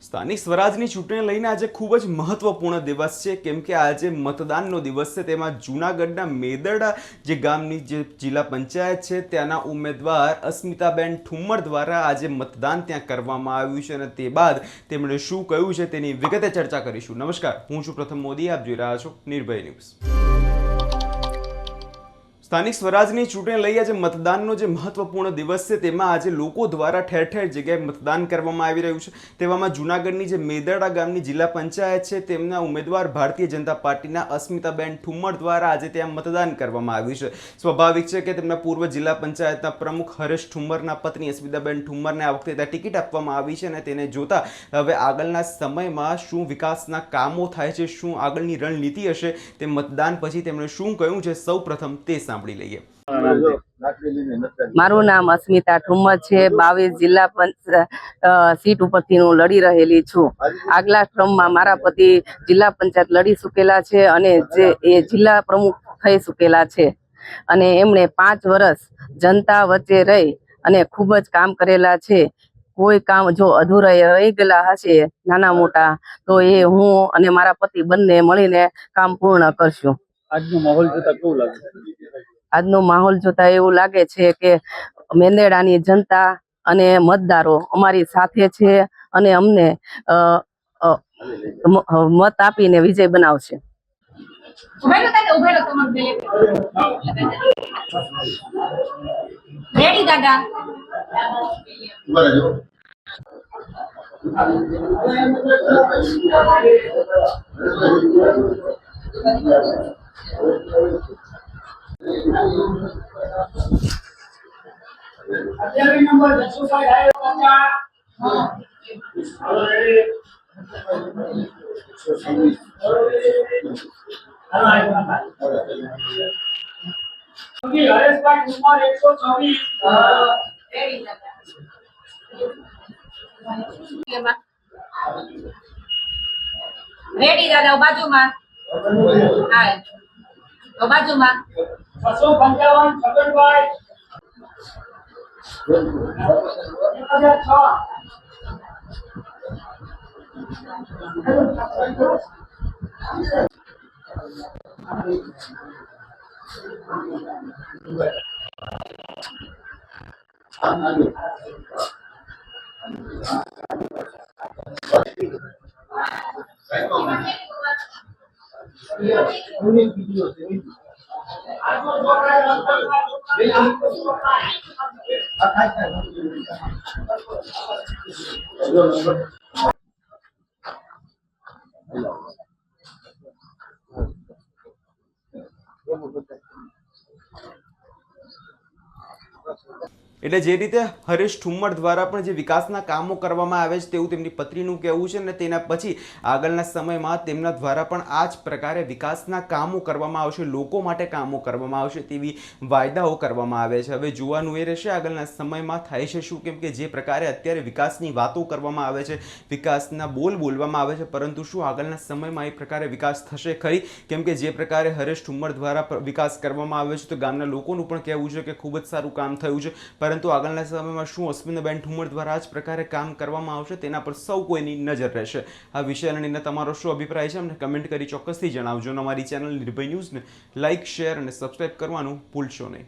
સ્થાનિક સ્વરાજની ચૂંટણી લઈને આજે ખૂબ જ મહત્વપૂર્ણ દિવસ છે, કેમ કે આજે મતદાનનો દિવસ છે। તેમાં જૂનાગઢના મેદરડા જે ગામની જે જિલ્લા પંચાયત છે ત્યાંના ઉમેદવાર અસ્મિતાબેન ઠુમ્મર દ્વારા આજે મતદાન ત્યાં કરવામાં આવ્યું છે અને તે બાદ તેમણે શું કહ્યું છે તેની વિગતે ચર્ચા કરીશું। નમસ્કાર, હું છું પ્રથમ મોદી, આપ જોઈ રહ્યા છો નિર્ભય ન્યૂઝ। સ્થાનિક સ્વરાજની ચૂંટણી લઈ આજે મતદાનનો જે મહત્વપૂર્ણ દિવસ છે તેમાં આજે લોકો દ્વારા ઠેર ઠેર જગ્યાએ મતદાન કરવામાં આવી રહ્યું છે। તેવામાં જૂનાગઢની જે મેદરડા ગામની જિલ્લા પંચાયત છે તેમના ઉમેદવાર ભારતીય જનતા પાર્ટીના અસ્મિતાબેન ઠુમ્મર દ્વારા આજે ત્યાં મતદાન કરવામાં આવ્યું છે। સ્વાભાવિક છે કે તેમના પૂર્વ જિલ્લા પંચાયતના પ્રમુખ હરેશ ઠુમ્મરના પત્ની અસ્મિતાબેન ઠુમ્મરને આ વખતે ત્યાં ટિકિટ આપવામાં આવી છે અને તેને જોતા હવે આગળના સમયમાં શું વિકાસના કામો થાય છે, શું આગળની રણનીતિ હશે, તે મતદાન પછી તેમણે શું કહ્યું છે, સૌ પ્રથમ તે સાંભળી લઈએ। મારું નામ અસ્મિતા ઠુમ્મર છે। 22 જિલ્લા સીટ ઉપરથી હું લડી રહેલી છું। આગલા ક્રમમાં મારા પતિ જિલ્લા પંચાયત લડી ચૂકેલા છે અને જે એ જિલ્લા પ્રમુખ થઈ ચૂકેલા છે અને એમણે 5 વર્ષ જનતા વચ્ચે રહી અને ખૂબ જ કામ કરેલા છે। કોઈ કામ જો અધૂરા રહી ગયેલા હશે નાના મોટા તો એ હું અને મારા પતિ બંને મળીને કામ પૂર્ણ કરશું। આજનો માહોલ જોતા કેવું લાગે? આજનો માહોલ જોતા એવું લાગે છે કે મેંદરડાની જનતા અને મતદારો અમારી સાથે છે અને અમને મત આપીને વિજય બનાવશે। રેડી દાદા અત્યારે નંબર 124 રેડી દાદા બાજુમાં હા બાજુમાં 655 છગનભાઈ એટલે જે રીતે હરેશ ઠુમ્મર દ્વારા પણ જે વિકાસના કામો કરવામાં આવે છે તેવું તેમની પત્નીનું કહેવું છે અને તેના પછી આગળના સમયમાં તેમના દ્વારા પણ આ જ પ્રકારે વિકાસના કામો કરવામાં આવશે, લોકો માટે કામો કરવામાં આવશે તેવી વાયદાઓ કરવામાં આવે છે। હવે જોવાનું એ રહેશે આગળના સમયમાં થાય છે શું, કેમ કે જે પ્રકારે અત્યારે વિકાસની વાતો કરવામાં આવે છે, વિકાસના બોલ બોલવામાં આવે છે, પરંતુ શું આગળના સમયમાં એ પ્રકારે વિકાસ થશે ખરી? કેમ કે જે પ્રકારે હરેશ ઠુમ્મર દ્વારા વિકાસ કરવામાં આવે છે તો ગામના લોકોનું પણ કહેવું છે કે ખૂબ જ સારું કામ થયું છે, પરંતુ આગળના સમયમાં શું અસ્મિતાબેન ઠુમ્મર દ્વારા આ જ પ્રકારે કામ કરવામાં આવશે તેના પર સૌ કોઈની નજર રહેશે। આ વિષયને લઈને તમારો શું અભિપ્રાય છે અમને કમેન્ટ કરી ચોક્કસથી જણાવજો અને અમારી ચેનલ નિર્ભય ન્યૂઝને લાઇક, શેર અને સબસ્ક્રાઇબ કરવાનું ભૂલશો નહીં।